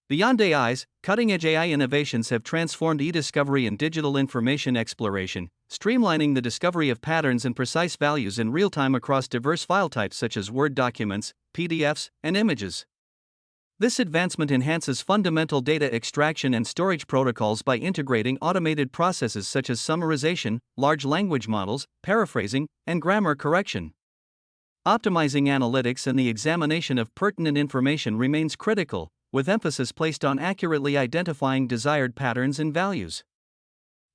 Beyond AIs, cutting-edge AI innovations have transformed eDiscovery and digital information exploration, streamlining the discovery of patterns and precise values in real time across diverse file types such as Word documents, PDFs, and images. This advancement enhances fundamental data extraction and storage protocols by integrating automated processes such as summarization, large language models, paraphrasing, and grammar correction. Optimizing analytics and the examination of pertinent information remains critical, with emphasis placed on accurately identifying desired patterns and values.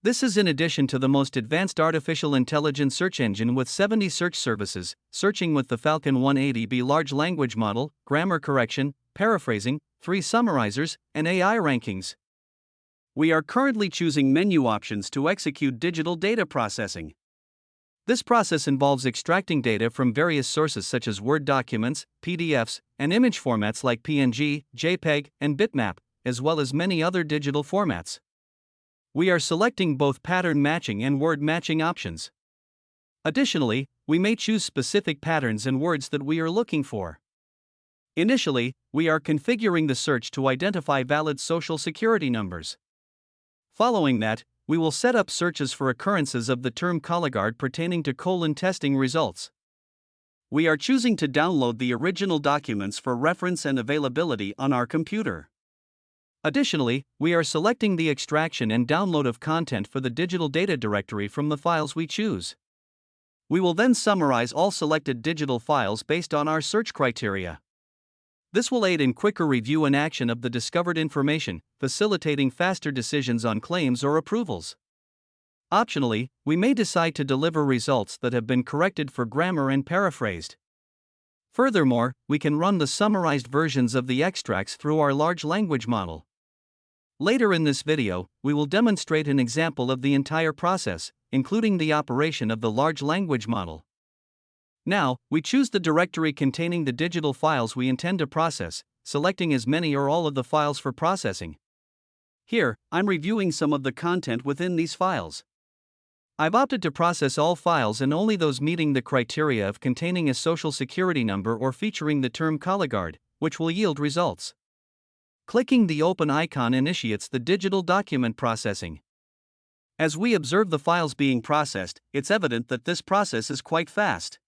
This is in addition to the most advanced artificial intelligence search engine with 70 search services, searching with the Falcon 180B large language model, grammar correction, paraphrasing, 3 summarizers, and AI rankings. We are currently choosing menu options to execute digital data processing. This process involves extracting data from various sources such as Word documents, PDFs, and image formats like PNG, JPEG, and bitmap, as well as many other digital formats. We are selecting both pattern matching and word matching options. Additionally, we may choose specific patterns and words that we are looking for. Initially, we are configuring the search to identify valid social security numbers. Following that, we will set up searches for occurrences of the term colligard pertaining to colon testing results. We are choosing to download the original documents for reference and availability on our computer. Additionally, we are selecting the extraction and download of content for the digital data directory from the files we choose. We will then summarize all selected digital files based on our search criteria. This will aid in quicker review and action of the discovered information, facilitating faster decisions on claims or approvals. Optionally, we may decide to deliver results that have been corrected for grammar and paraphrased. Furthermore, we can run the summarized versions of the extracts through our large language model. Later in this video, we will demonstrate an example of the entire process, including the operation of the large language model. Now, we choose the directory containing the digital files we intend to process, selecting as many or all of the files for processing. Here, I'm reviewing some of the content within these files. I've opted to process all files and only those meeting the criteria of containing a social security number or featuring the term colligard, which will yield results. Clicking the open icon initiates the digital document processing. As we observe the files being processed, it's evident that this process is quite fast.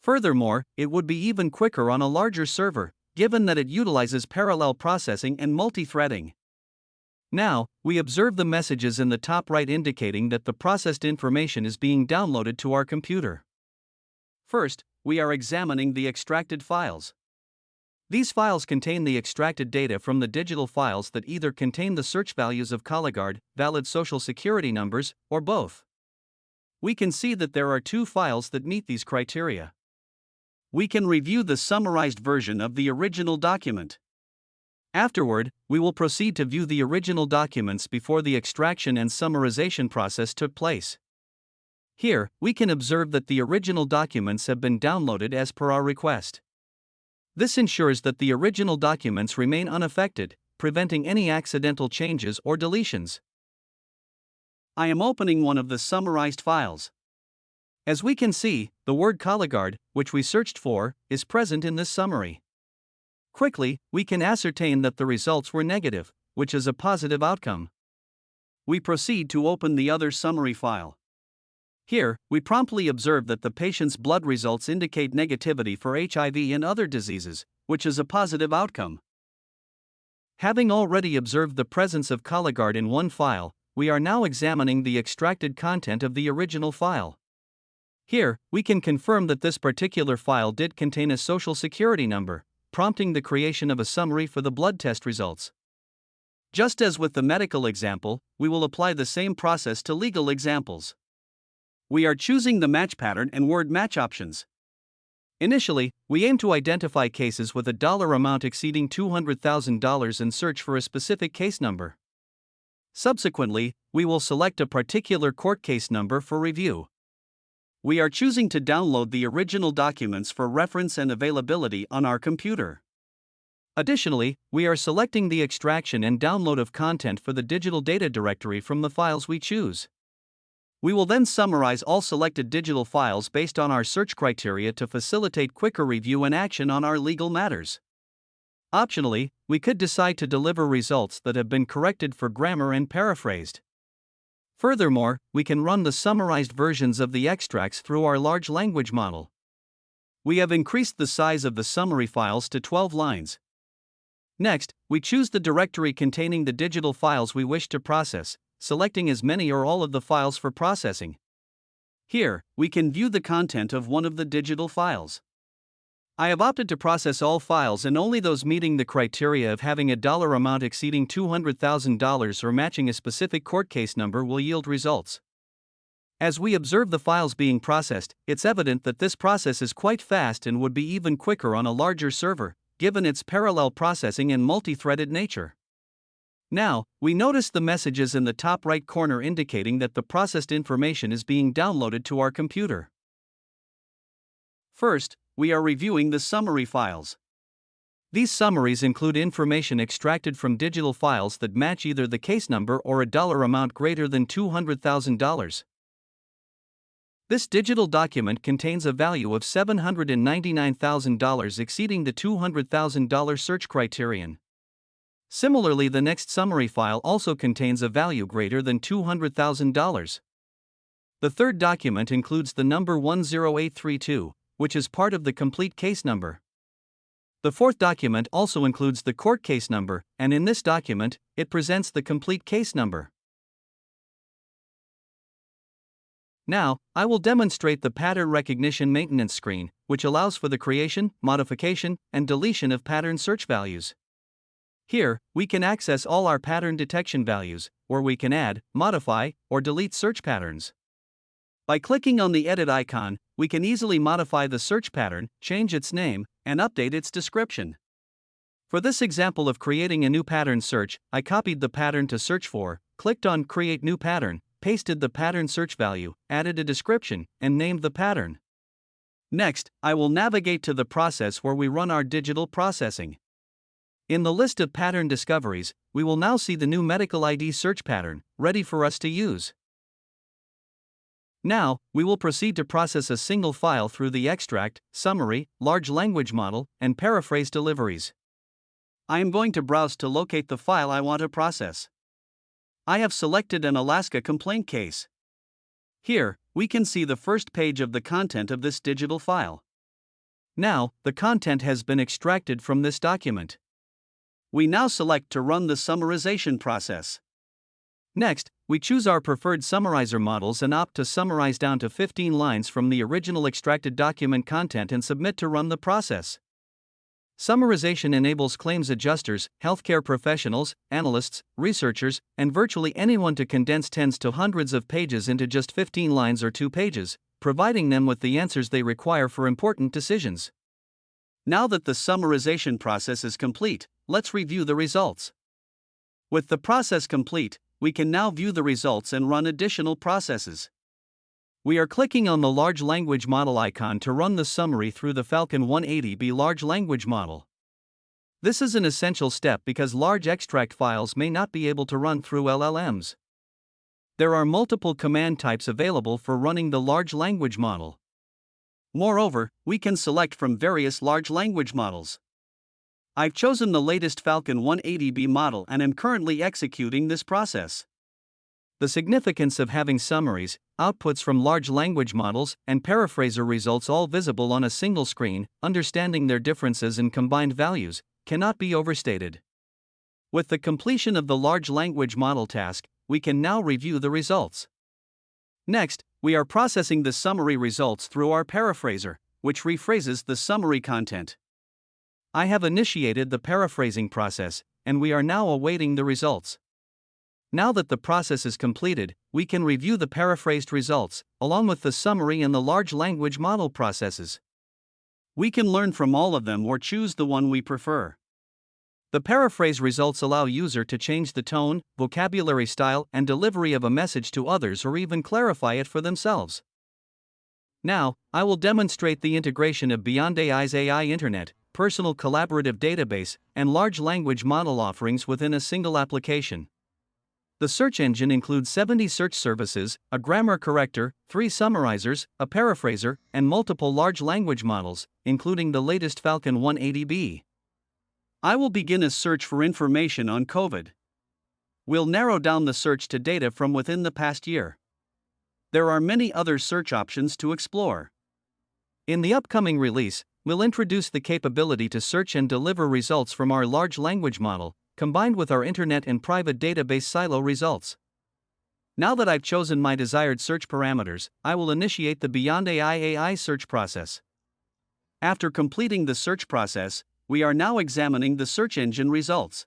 Furthermore, it would be even quicker on a larger server, given that it utilizes parallel processing and multi-threading. Now, we observe the messages in the top right indicating that the processed information is being downloaded to our computer. First, we are examining the extracted files. These files contain the extracted data from the digital files that either contain the search values of colligard, valid social security numbers, or both. We can see that there are 2 files that meet these criteria. We can review the summarized version of the original document. Afterward, we will proceed to view the original documents before the extraction and summarization process took place. Here, we can observe that the original documents have been downloaded as per our request. This ensures that the original documents remain unaffected, preventing any accidental changes or deletions. I am opening one of the summarized files. As we can see, the word colligard, which we searched for, is present in this summary. Quickly, we can ascertain that the results were negative, which is a positive outcome. We proceed to open the other summary file. Here, we promptly observe that the patient's blood results indicate negativity for HIV and other diseases, which is a positive outcome. Having already observed the presence of colligard in one file, we are now examining the extracted content of the original file. Here, we can confirm that this particular file did contain a social security number, prompting the creation of a summary for the blood test results. Just as with the medical example, we will apply the same process to legal examples. We are choosing the match pattern and word match options. Initially, we aim to identify cases with a dollar amount exceeding $200,000 and search for a specific case number. Subsequently, we will select a particular court case number for review. We are choosing to download the original documents for reference and availability on our computer. Additionally, we are selecting the extraction and download of content for the digital data directory from the files we choose. We will then summarize all selected digital files based on our search criteria to facilitate quicker review and action on our legal matters. Optionally, we could decide to deliver results that have been corrected for grammar and paraphrased. Furthermore, we can run the summarized versions of the extracts through our large language model. We have increased the size of the summary files to 12 lines. Next, we choose the directory containing the digital files we wish to process, selecting as many or all of the files for processing. Here, we can view the content of one of the digital files. I have opted to process all files and only those meeting the criteria of having a dollar amount exceeding $200,000 or matching a specific court case number will yield results. As we observe the files being processed, it's evident that this process is quite fast and would be even quicker on a larger server, given its parallel processing and multi-threaded nature. Now, we notice the messages in the top right corner indicating that the processed information is being downloaded to our computer. First, we are reviewing the summary files. These summaries include information extracted from digital files that match either the case number or a dollar amount greater than $200,000. This digital document contains a value of $799,000 exceeding the $200,000 search criterion. Similarly, the next summary file also contains a value greater than $200,000. The third document includes the number 10832, which is part of the complete case number. The fourth document also includes the court case number, and in this document, it presents the complete case number. Now, I will demonstrate the pattern recognition maintenance screen, which allows for the creation, modification, and deletion of pattern search values. Here, we can access all our pattern detection values, or we can add, modify, or delete search patterns. By clicking on the edit icon, we can easily modify the search pattern, change its name, and update its description. For this example of creating a new pattern search, I copied the pattern to search for, clicked on Create New Pattern, pasted the pattern search value, added a description, and named the pattern. Next, I will navigate to the process where we run our digital processing. In the list of pattern discoveries, we will now see the new medical ID search pattern, ready for us to use. Now, we will proceed to process a single file through the extract, summary, large language model, and paraphrase deliveries. I am going to browse to locate the file I want to process. I have selected an Alaska complaint case. Here, we can see the first page of the content of this digital file. Now, the content has been extracted from this document. We now select to run the summarization process. Next, we choose our preferred summarizer models and opt to summarize down to 15 lines from the original extracted document content and submit to run the process. Summarization enables claims adjusters, healthcare professionals, analysts, researchers, and virtually anyone to condense tens to hundreds of pages into just 15 lines or 2 pages, providing them with the answers they require for important decisions. Now that the summarization process is complete, let's review the results. With the process complete, we can now view the results and run additional processes. We are clicking on the large language model icon to run the summary through the Falcon 180B large language model. This is an essential step because large extract files may not be able to run through LLMs. There are multiple command types available for running the large language model. Moreover, we can select from various large language models. I've chosen the latest Falcon 180B model and am currently executing this process. The significance of having summaries, outputs from large language models, and paraphraser results all visible on a single screen, understanding their differences and combined values, cannot be overstated. With the completion of the large language model task, we can now review the results. Next, we are processing the summary results through our paraphraser, which rephrases the summary content. I have initiated the paraphrasing process, and we are now awaiting the results. Now that the process is completed, we can review the paraphrased results, along with the summary and the large language model processes. We can learn from all of them or choose the one we prefer. The paraphrase results allow user to change the tone, vocabulary style, and delivery of a message to others or even clarify it for themselves. Now, I will demonstrate the integration of Beyond AI's AI Internet, personal collaborative database, and large language model offerings within a single application. The search engine includes 70 search services, a grammar corrector, 3 summarizers, a paraphraser, and multiple large language models, including the latest Falcon 180B. I will begin a search for information on COVID. We'll narrow down the search to data from within the past year. There are many other search options to explore. In the upcoming release, we'll introduce the capability to search and deliver results from our large language model, combined with our internet and private database silo results. Now that I've chosen my desired search parameters, I will initiate the Beyond AI search process. After completing the search process, we are now examining the search engine results.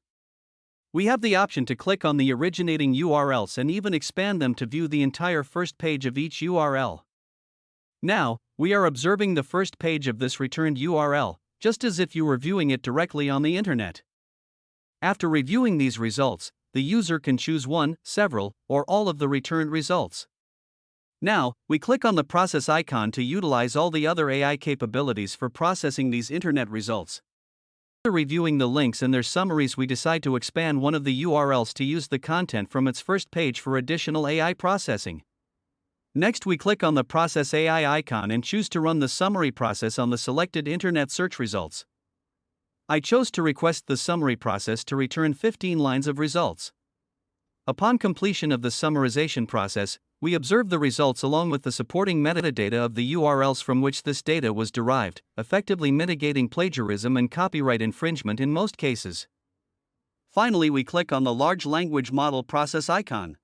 We have the option to click on the originating URLs and even expand them to view the entire first page of each URL. Now, we are observing the first page of this returned URL, just as if you were viewing it directly on the internet. After reviewing these results, the user can choose one, several, or all of the returned results. Now, we click on the process icon to utilize all the other AI capabilities for processing these internet results. After reviewing the links and their summaries, we decide to expand one of the URLs to use the content from its first page for additional AI processing. Next, we click on the Process AI icon and choose to run the summary process on the selected internet search results. I chose to request the summary process to return 15 lines of results. Upon completion of the summarization process, we observe the results along with the supporting metadata of the URLs from which this data was derived, effectively mitigating plagiarism and copyright infringement in most cases. Finally, we click on the Large Language Model process icon.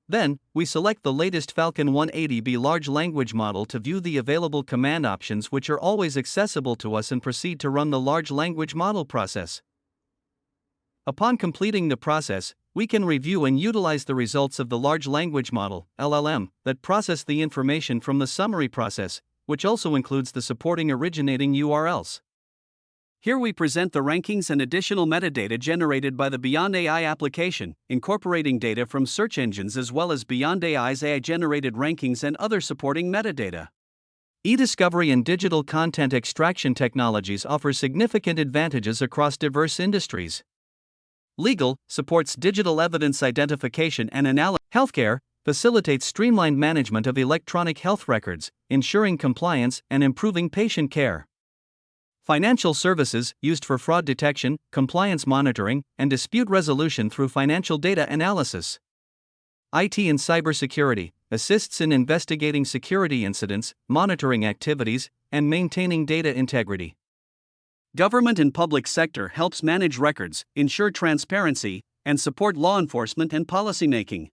Then, we select the latest Falcon 180B large language model to view the available command options, which are always accessible to us, and proceed to run the large language model process. Upon completing the process, we can review and utilize the results of the large language model (LLM) that process the information from the summary process, which also includes the supporting originating URLs. Here we present the rankings and additional metadata generated by the Beyond AI application, incorporating data from search engines as well as Beyond AI's AI-generated rankings and other supporting metadata. eDiscovery and digital content extraction technologies offer significant advantages across diverse industries. Legal supports digital evidence identification and analysis. Healthcare facilitates streamlined management of electronic health records, ensuring compliance and improving patient care. Financial services, used for fraud detection, compliance monitoring, and dispute resolution through financial data analysis. IT and cybersecurity assists in investigating security incidents, monitoring activities, and maintaining data integrity. Government and public sector helps manage records, ensure transparency, and support law enforcement and policymaking.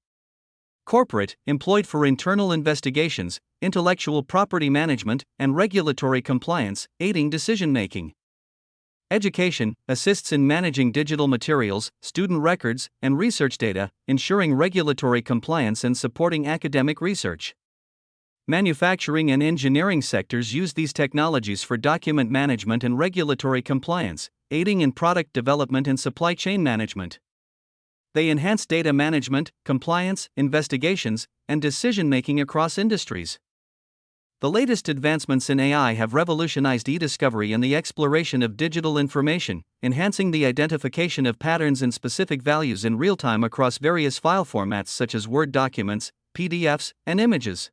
Corporate, employed for internal investigations, intellectual property management, and regulatory compliance, aiding decision-making. Education assists in managing digital materials, student records, and research data, ensuring regulatory compliance and supporting academic research. Manufacturing and engineering sectors use these technologies for document management and regulatory compliance, aiding in product development and supply chain management. They enhance data management, compliance, investigations, and decision-making across industries. The latest advancements in AI have revolutionized eDiscovery and the exploration of digital information, enhancing the identification of patterns and specific values in real time across various file formats such as Word documents, PDFs, and images.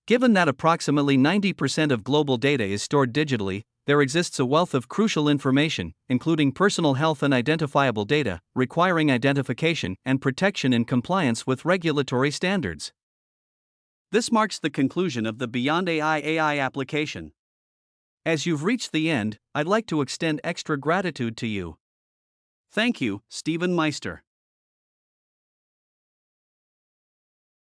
Given that approximately 90% of global data is stored digitally, there exists a wealth of crucial information, including personal health and identifiable data, requiring identification and protection in compliance with regulatory standards. This marks the conclusion of the Beyond AI application. As you've reached the end, I'd like to extend extra gratitude to you. Thank you, Stephen Meister.